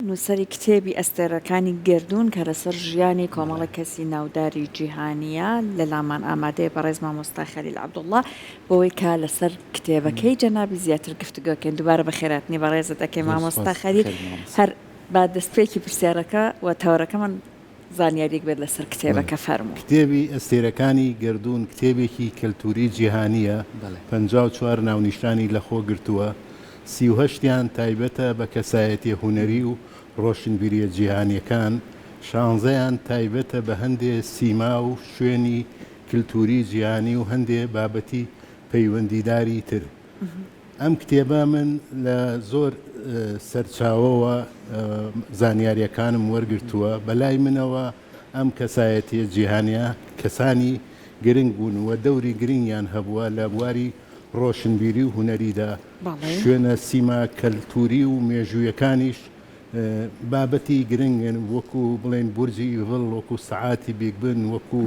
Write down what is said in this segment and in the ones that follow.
نووسری کتێبی ئەستێرەکانی گردوون کە لەسەر ژیانی کۆمەڵە کەسی ناوداری جیهانیە لە لامان ئامادەیە بەڕێز مامۆستا خەلیل عەبدوڵڵا بۆەوەی کا لەسەر کتێبەکەی جەنابی زیاتر گفتوگۆکەین دووبارە بەخێرهاتنی بەڕێزت دەکەی مامۆستا خەلیل هەر با دەستپێکی پرسیارەکە و تەورەکەمان زانیاریەک بێت لەسەر کتێبەکە فەرموو. کتێبی ئەستێرەکانی گردوون کتێبێکی کەلتوری جیهانیە 54 ناونیشانی لەخۆ گرتووە 38یان تایبەتە بە کەسایەتی هونەری و ڕۆشنبیریە جیهانیەکان 16یان تایبەتە بە هەندێ سیما و شوێنی کللتوری جیهانی و هەندێ بابەتی پەیوەندیداری تر. ئەم کتێبە من لە زۆر سەرچاوەوە زانیاریەکانم وەرگرتووە بەلای منەوە ئەم کەسایەتیە جیهانیە کەسانی گرنگ بوون و دەوری گرنگیان هەبووە لە بواری ڕۆشنبیری و هونەریدا شوێنە سیما کەلتوری و مێژوویەکانیش بابەتی گرنگن وەکو بڵێن بورجی ئیڤڵ وەکو سەعاتی بیگبن وەکو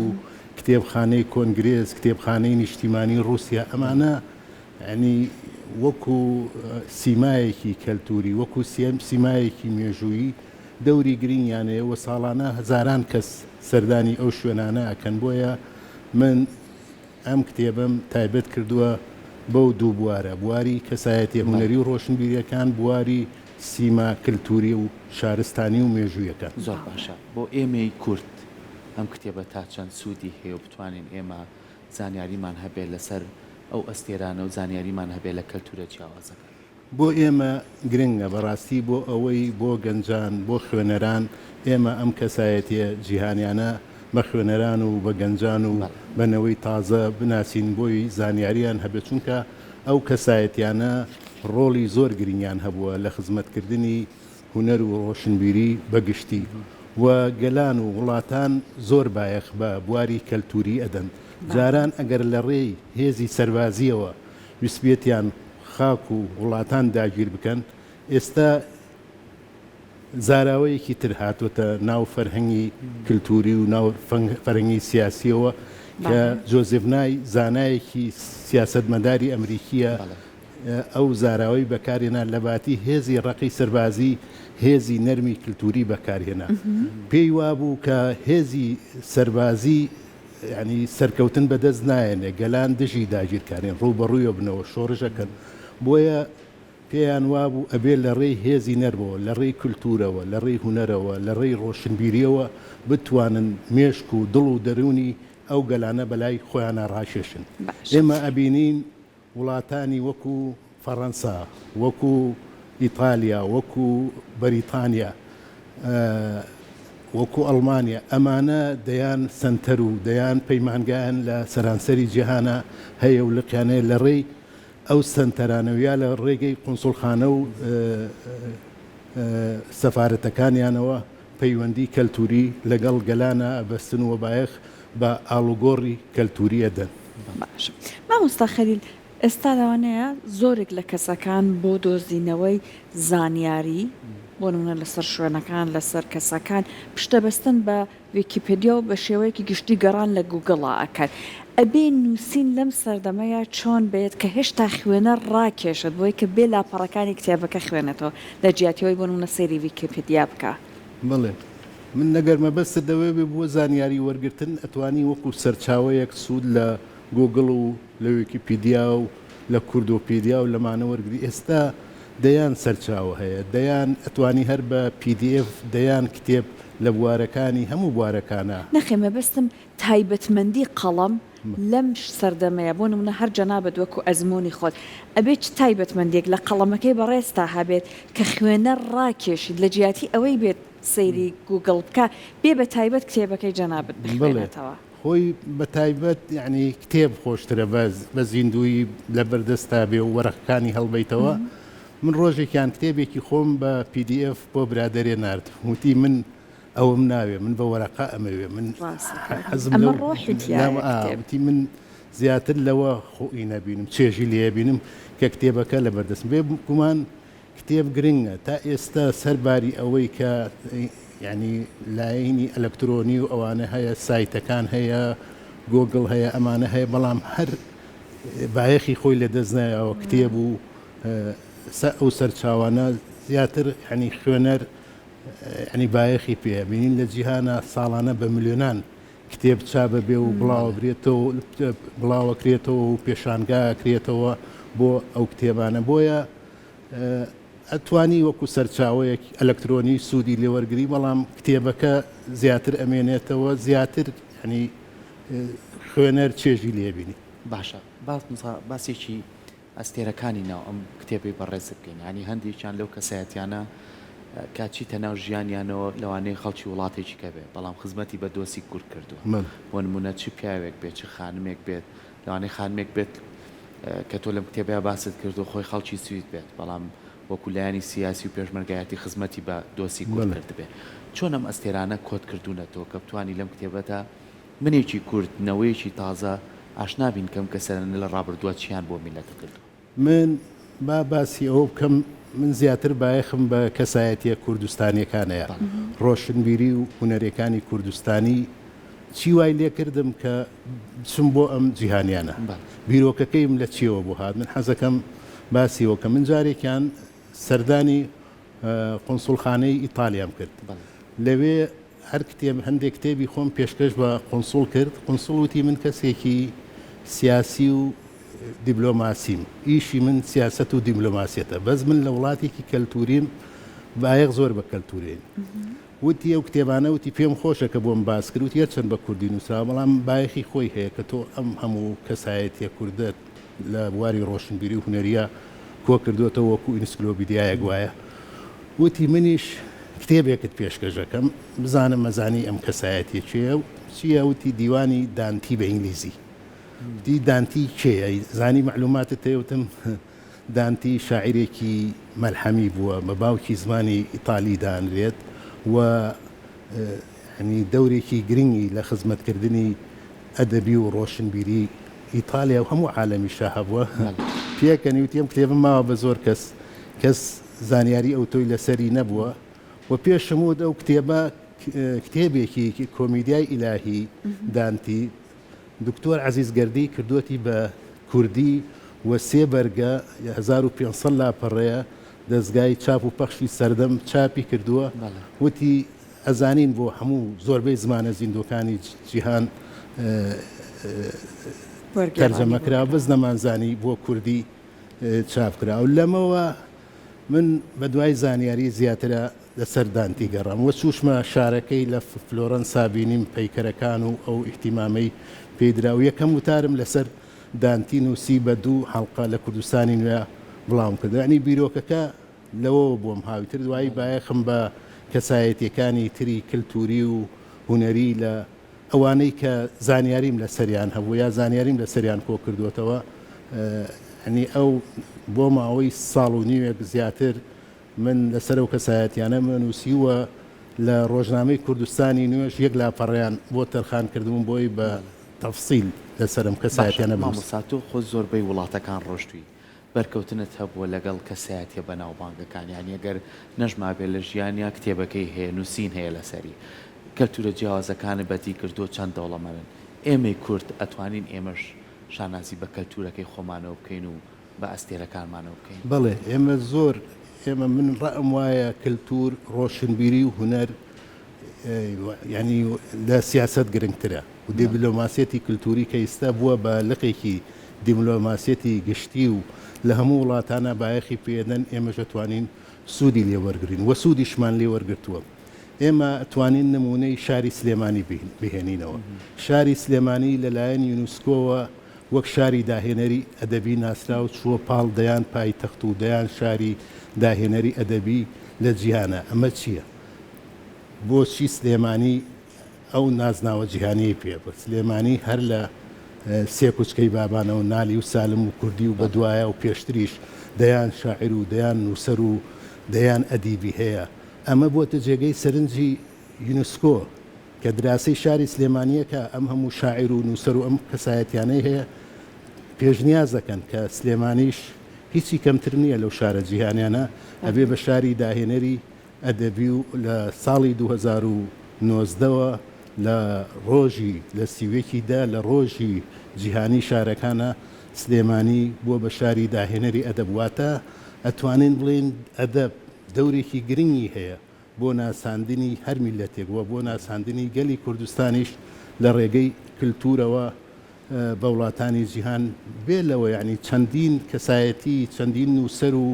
کتێبخانەی کۆنگرێز کتێبخانەی نیشتیمانی رووسیا ئەمانە ینی وەکو سیمایەکی کەلتوری وەکو سیمایەکی مێژوویی دەوری گرنگیانەیە و ساڵانە هەزاران کەس سەردانی ئەو شوێنانە ئەکەن بۆیە من ئەم کتێبم تایبەت کردووە بەو دوو بوارە بواری کەسایەتی هونەری و ڕۆشنبیریەکان بواری سیما کللتوری و شارستانی و مێژوویەکان. زۆر باشە بۆ ئێمەی کورد ئەم کتێبە تا چەند سوودی هەیە و بتوانین ئێمە زانیاریمان هەبێت لەسەر ئەو ئەستێرانە و زانیاریمان هەبێت لە کەلتورە جیاوازەکە. بۆ ئێمە گرنگە بەڕاستی بۆ ئەوەی بۆ گەنجان بۆ خوێنەران ئێمە ئەم کەسایەتیە جیهانیانە بە خوێنەران و بە گەنجان و بنەوەی تازە بناسین بۆی زانیاریان هەبێت چونکە ئەو کەسایەتیانە ڕۆڵی زۆر گرنگیان هەبووە لە خزمەتکردنی هونەر و ڕۆشنبیری بەگشتی و گەلان و وڵاتان زۆر بایەخ بە بواری کەلتوری ئەدەن. جاران ئەگەر لە ڕێی هێزی سەربازیەوە ویسبێتیان خاک و وڵاتان داگیر بکەن ئێستا زاراوەیەکی تر هاتوۆتە ناو فەرهەنگی کللتوری و ناو فەرهەنگی سیاسیەوە کە جۆزێڤنای زانایەکی سیاسەتمەداری ئەمریکیە ئەو زاراوەی بەکارهێنا لە باتی هێزی ڕقی سەربازی هێزی نەرمی کللتوری بەکارهێنا پێی وابوو کە هێزی سەربازی ینی سەرکەوتن بەدەست نایەنێ گەلان دژی داگیرکارێن ڕوبەڕوویە بنەوە شۆڕژەکەن بۆیە پێیان وابوو ئەبێ لە ڕێی هێزی نەرمەوە لە ڕێی کللتورەوە لە ڕێی هونەرەوە لە ڕێی ڕۆشنبیریەوە بتوانن مێشک و دڵ و دەرونی ئەو گەلانە بەلای خۆیانە ڕاشێشن. ئێمە ئەبینین وڵاتانی وەکو فەڕەنسا وەکو ئیتالیا وەکو بەریتانیا وەکو ئەڵمانیا ئەمانە دەیان سنتەر و دەیان پەیمانگایان لە سەرانسەری جیهانە هەیە و لقیانەیە لە ڕێی ئەو سنتەرانەویا لە ڕێگەی قونسوڵخانە و سەفارەتەکانیانەوە پەیوەندی کەلتوری لەگەڵ گەلانە ئەبەستن و بایەخ بە ئاڵوگۆڕی کەلتوری ئەدەن. مامۆستا خەلیل ئێستا لەوانەیە زۆرێک لە کەسەکان بۆ دۆزینەوەی زانیاری بۆ نمونە لەسەر شوێنەکان لەسەر کەسەکان پشتەبەستن بە ویکیپیدیا و بە شێوەیەکی گشتی گەڕان لە گوگڵا ئەکات. ئەبێ نووسین لەم سەردەمەیە چۆن بێت کە هێشتا خوێنە ڕاکێشت بۆی کە بێ لاپەڕەکانی کتێبەکە خوێنێتەوە لە جیاتیەوەی بۆ نمونە سەیری ویکیپیدیا بکە. بڵێ من نەگەر مەبەستە دەوێ بێ بۆ زانیاری وەرگرتن ئەتوانی وەکو سەرچاوەیەک سوود لە گوگڵ و لە ویکیپیدیا و لە کوردۆپیدیا و لەمانە وەرگری ئێستا دەیان سەرچاوە هەیە دەیان ئەتوانی هەر بە PDF دەیان کتێب لە بوارەکانی هەموو بوارەکانە نەخێ مەبەستم تایبەتمەندی قەڵەم لەم سەردەمەیە بۆ نمونە هەر جەنابەت وەکو ئەزمموی خۆت ئەبێ چ تایبەتمەندێک لە قەڵەمەکەی بەڕێستا هەبێت کە خوێنە ڕاکێشید لە جیاتی ئەوەی بێت سەیری گوگڵ بکە بێ بە تایبەت کتێبەکەی جەنابەت بخوێنێتەوە. خۆی بە تایبەت یعنی کتێب خۆشترە بە زیندوی لە بەردەستا بێ و وەرەقەکانی هەڵبیتەوە. من ڕۆژێکیان کتێبێکی خۆم بە PDF بۆ برادەرێ نارد وتی من ئەوم ناوێ من بە وەرەقە ئەمەوێ من ڕۆحیتی من زیاتر لەوە خۆی نەبینم چێژی لێ بینم کە کتێبەکە لە بەردەست بێ گومان کتێب گرنگە تا ئێستا سەرباری ئەوەی کە ینی لاینی ئەلکترۆنی و ئەوانە هەیە سایتەکان هەیە گۆگڵ هەیە ئەمانە هەیە بەڵام هەر بایەخی خۆی لە دەستنایەوە کتێب و ئەو سەرچاوانە زیاتر ینی خوێنەر ینی بایەخی پێ بینین لە جیهانە ساڵانە بە ملیۆنان کتێب چابە بێ و بڵاو برێتەوە بڵاوەکرێتەوە و پێشانگاکرێتەوە بۆ ئەو کتێبانە بۆیە ئەتوانی وەکو سەرچاوەیەک ئەلکترۆنی سوودی لێوەرگری بەڵام کتێبەکە زیاتر ئەمێنێتەوە زیاتر ینی خوێنەر چێژی لێبینی باشە باسێکی ئەستێرەکانی ناو ئەم کتێبی بەڕێز بکەین ینی هەندێکیان لەو کەسایەتیانە کاچیتە ناو ژیانیانەوە لەوانەیە خەڵکی وڵاتێکی کە بێت بەڵام خزمەتی بە دۆسی کورد کردووە بۆ نمونە چ پیاوێک بێت چ خانمێک بێت لەوانەیە خانمێک بێت کە تۆ لەم کتێبەیە باست کردو خۆی خەڵکی سوید بێت بەڵام وەکو لایانی سیاسی و پێشمەرگایەتی خزمەتی بە دۆسی کورد کرد بێت چۆن ئەم ئەستێرانە کۆت کردوونەتەوە کە بتوانی لەم کتێبەتە منێکی کوردنەوەیەکی تازە ئاشنابین کەم کەسەرانە لە ڕابردووە چیان بۆ میلەتە کردو من باسی ئەوە بکەم من زیاتر بایەخم بە کەسایەتیە کوردستانیەکانەیە ڕۆشنبیری و هونەرەکانی کوردستانی چی وای لێ کردم کە بچم بۆ ئەم جیهانیانە بیرۆکەکەیم لە چیەوە بۆ هات من حەزەکەم باسیەوە کە من جارێکیان سەردانی قۆنسوڵخانەی ئیتالیام کرد لەوێ هەر کتێب هەندێک کتێبی خۆم پێشکەش بە قۆنسوڵ کرد قۆنسوڵ وتی من کەسێکی سیاسی و دیبلۆماسیم ئیشی من سیاست و دیبلۆماسیەتە بەس من لە وڵاتێکی کەلتوریم بایەق زۆر بە کەلتورین وتی ئەو کتێبانە وتی پێم خۆشە کە بۆم باس کرد وتی هەرچەند بە کوردی نووسرا بەڵام بایەخی خۆی هەیە کە تۆ ئەم هەموو کەسایەتیە کوردت لە بواری ڕۆشنبیری و هونەریە کۆ کردوتەوە وەکو ئینسکلۆپیدیایەک وایە وتی منیش کتێبێکت پێشکەشەکەم بزانم مەزانی ئەم کەسایەتی چێە و چیە وتی دیوانی دانتی بە ئینگلیزی دی دانتی کێیە زانی معلوماتت تێوتم دانتی شاعیرێکی مەلحەمی بووە بە باوکی زمانی ئیتالی دانرێت و ینی دەورێکی گرنگی لە خزمەتکردنی ئەدەبی و ڕۆشنبیری ئیتالیا و هەموو عالەمی شاهبووە پێکەنی وتی ئەم کتێبم ماوە بە زۆر کەس زانیاری ئەو تۆی لەسەری نەبووە و پێشمود ئەو کتێبە کتێبێکی کۆمیدیای ئیلاهی دانتی دکتۆر عەزیزگەردی کردوەتی بە کوردی و سێ بەرگە 1500 لاپەڕەیە دەستگای چاپ و پەخشی سەردەم چاپی کردووە وتی ئەزانین بۆ هەموو زۆربەی زمانە زیندوەکانی جیهان تەرجەمەکرا بەس نەمانزانی بۆ کوردی چاپکرا و لەمەوە من بە دوای زانیاری زیاترە لەسەر دانتی گەڕام وە چوشمە شارەکەی لە فلۆرەنسا بینیم پەیکەرەکان و ئەو ئیحتیمامەی پێدرا و یەکەم وتارم لەسەر دانتی نووسی بە دوو حەڵقە لە کوردستانی نوێ بڵاوم کرد ینی بیرۆکەکە لەوە بۆم هاویتر دوایی بایەخم بە کەسایەتیەکانی تری کللتوری و هونەری لە ئەوانەی کە زانیاریم لە سەریان هەبوو یا زانیاریم لە سەریان کۆ کردوێتەوە هەنی ئەو بۆ ماوەی ساڵ و نیوێک زیاتر من لەسەر ئەو کەسایەتیانە نووسیوە لە ڕۆژنامەی کوردستانی نوێش یەک لاپەڕیان بۆ تەرخان کردبووم بۆی بە تەفسیل لەسەرم کەسایەتیانە مامۆستا خۆ زۆربەی وڵاتەکان ڕۆشتووی بەرکەوتنت هەبووە لەگەڵ کەسایەتیە بەناوبانگەکان یان ئەگەر نەژما بێت لە ژیانیا کتێبەکەی هەیە نووسین هەیە لەسەری کەلتورە جیاوازەکانە بەتی کردو چەند دەوڵەمەن ئێمەی کورد ئەتوانین ئێمەش شانازی بە کەلتورەکەی خۆمانەوە بکەین و بە ئەستێرەکانمانەوە بکەین بەڵێ ئێمە زۆر ئێمە من ڕەم وایە کللتور ڕۆشنبیری و هونەر ینی لە سیاست گرنگترە و دیبلۆماسیەتی کللتوری کە ئێستا بووە بە لقێکی دیبلۆماسیەتی گشتی و لە هەموو وڵاتانە بایەخی پێدەن ئێمە دەتوانین سوودی لێوەرگین وە سوودیشمان لێوەرگرتووە ئێمە ئەتوانین نمونەی شاری سلێمانی بهێنینەوە شاری سلێمانی لەلایەن یونسکۆوە وەک شاری داهێنەری ئەدەبی ناسرا و چووە پاڵ دەیان پایتەخت و دەیان شاری داهێنەری ئەدەبی لە جیهانە ئەمە چییە؟ بۆچی سلێمانی ئەو نازناوە جیهانی پێ بە سلێمانی هەر لە سێ کوچکەی بابانەوە نالی و سالم و کوردی و بەدوایە و پێشتریش دەیان شاعیر و دەیان نووسەر و دەیان ئەدیبی هەیە ئەمە بۆتە جێگەی سەرنجی یونسکۆ کە دراسی شاری سلێمانیەکە ئەم هەموو شاعیر و نووسەر و ئەم کەسایەتیانەی هەیە پێشنیاز دەکەن کە سلێمانیش هیچی کەمتر نییە لەو شارە جیهانیانە ئەبێ بە شاری داهێنەری ئەدەبی و لە ساڵی 2019ەوە لە ڕۆژی لە سیوێکیدا لە ڕۆژی جیهانی شارەکانە سلێمانی بووە بە شاری داهێنەری ئەدەب واتە ئەتوانین بڵێن ئەدەب دەورێکی گرنگی هەیە بۆ ناساندنی هەر میلەتێک وە بۆ ناساندنی گەلی کوردستانیش لە ڕێگەی کللتورەوە بە وڵاتانی جیهان بێلەوە یعنی چەندین کەسایەتی چەندین نووسەر و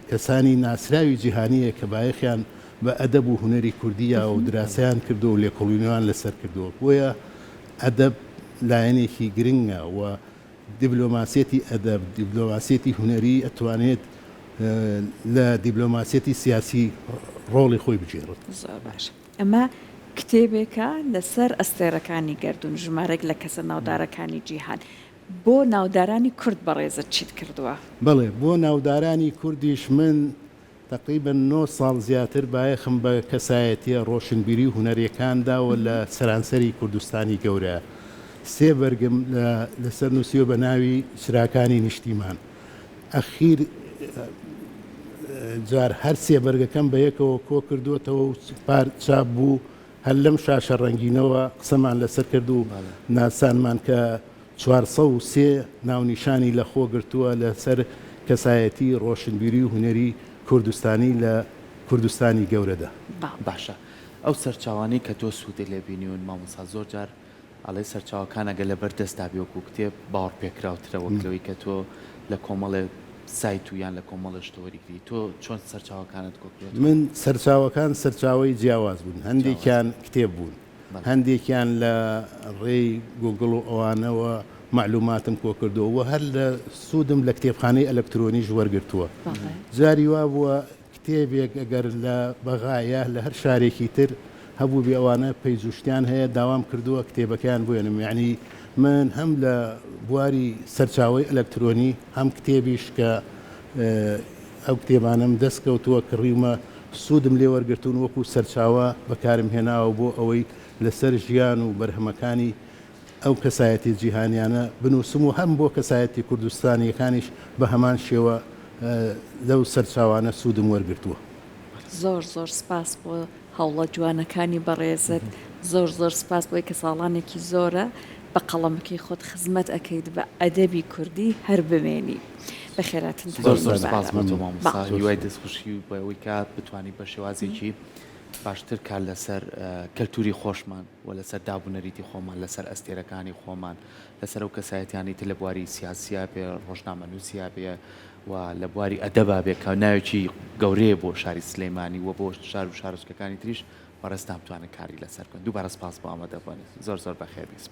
کەسانی ناسراوی جیهانیە کە بایەخیان بە ئەدەب و هونەری کوردیە و دراسیان کردو و لێکۆڵینەوەیان لەسەر کردەوە بۆیە ئەدەب لایەنێکی گرنگە و دیبلۆماسیەتی ئەدەب دیبلۆماسیەتی هونەری ئەتوانێت لە دیبلۆماسیەتی سیاسی ڕۆڵی خۆی بجێڕێت. زۆر باش. ئەمە کتێبێکە لەسەر ئەستێرەکانی گەردون ژمارەێک لە کەسە ناودارەکانی جیهان. بۆ ناودارانی کورد بەڕێزت چیت کردووە؟ بەڵێ بۆ ناودارانی کوردیش من تقریبا 9 ساڵ زیاتر بایەخم بە کەسایەتیە ڕۆشنبیری و هونەریەکانداوە لە سەرانسەری کوردستانی گەورە. 3 بەرگم لەسەر نووسیوە بە ناوی چراکانی نیشتیمان. ئەخیر جار هەر 3 بەرگەکەم بە یەکەوە کۆ کردوێتەوە و پار چاپ بوو هەر لەم شاشە ڕەنگینەوە قسەمان لەسەر کرد و ناسانمان کە 403 ناونیشانی لە خۆ گرتووە لەسەر کەسایەتی ڕۆشنبیری و هونەری کوردستانی لە کوردستانی گەورەدا. باشە ئەو سەرچاوانی کە تۆ سوودی لێبینیون مامۆستا زۆر جار ئەڵێ سەرچاوەکان ئەگە لەبەر دەستا بێوەکو کتێب باوەڕ پێکراوترەوەکلەوەی کە تۆ لە کۆمەڵێ سایت و یان لە کۆمەڵە شتۆوەریگری تۆ چۆن سەرچاوەکانت کۆکرێت؟ من سەرچاوەکان سەرچاوی جیاواز بوون هەندێکیان کتێب بوون هەندێکیان لە ڕێی گوگڵ و ئەوانەوە معلوماتم کۆ کردەوە هەر لە سوودم لە کتێبخانەی ئەلەکترۆنیش وەرگرتووە. جاری وا بووە کتێبێک ئەگەر لە بەغایە لە هەر شارێکی تر هەبوو بێ ئەوانە پەیجوشتیان هەیە داوام کردووە کتێبەکەیان بێنم یعنی من هەم لە بواری سەرچاوی ئەلەکترۆنی هەم کتێبیش کە ئەو کتێبانم دەستکەوتووە کڕیمە سوودم لێ وەرگرتون وەکو سەرچاوە بەکارم هێناوە بۆ ئەوەی لەسەر ژیان و بەرهەمەکانی ئەو کەسایەتی جیهانیانە بنووسم و هەم بۆ کەسایەتی کوردستانیەکانیش بە هەمان شێوە لەو سەرچاوانە سوودم وەرگرتووە. زۆر زۆر سپاس بۆ هەوڵە جوانەکانی بەڕێزت زۆر زۆر سپاس بۆی کە ساڵانێکی زۆرە بە قەڵەمەکەی خۆت خزمەت ئەەکەیت بە ئەدەبی کوردی هەر بمێنی بەخێراتن. زۆر زۆر سپاس بۆ تۆ مامۆستا هیوای دەستخوشی بۆ ئەوەی کە بتوانی بە شێوازێکی باشتر کار لەسەر کەلتوری خۆشمان و لەسەر دابوونەریتی خۆمان لەسەر ئەستێرەکانی خۆمان لەسەر ئەو کەسایەتیانی تر لە بواری سیاسیا بێ ڕۆژنامەنووسیا بێ و لە بواری ئەدەبا بێ کە ناوێکی گەورەیە بۆ شاری سلەیمانی و بۆ شار و شارچکەکانی تریش بەڕێز نامتوانێت کاری لەسەر بکەن. دووبارە سپاس بۆ ئامادەبوونیت. زۆر زۆر بەخێر بیست.